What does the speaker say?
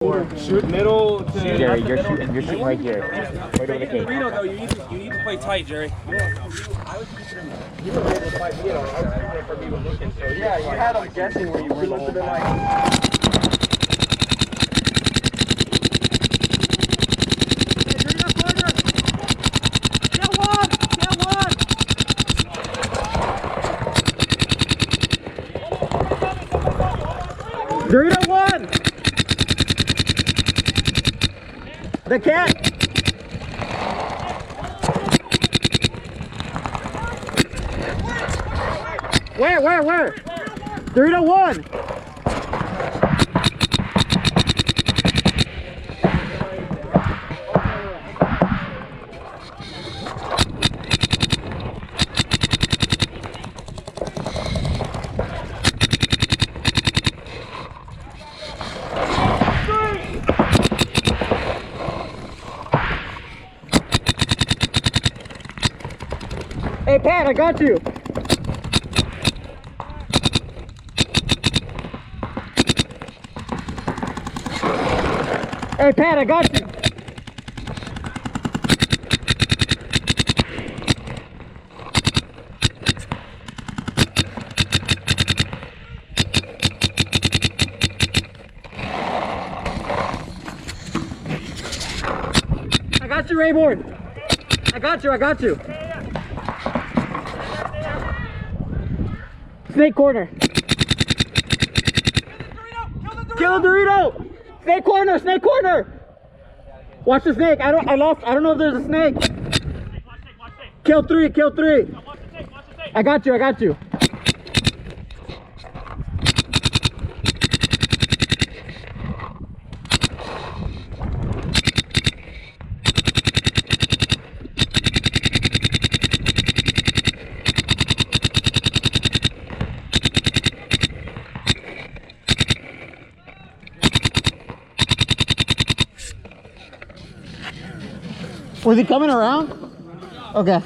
Shoot middle to Jerry, you're shooting right here. Right over the cage. Burrito, though, you need to play tight, Jerry. You were able to fight me, I was shooting for me looking. So yeah, you had them guessing where you were the whole time. Dorito won! The cat! Where? Dorito won! Hey Pat, I got you. Hey Pat, I got you. I got you, Rayborn. I got you. Snake corner. Kill the Dorito. Snake corner. Watch the snake. I don't know if there's a snake. Kill three. I got you. Was he coming around? Okay.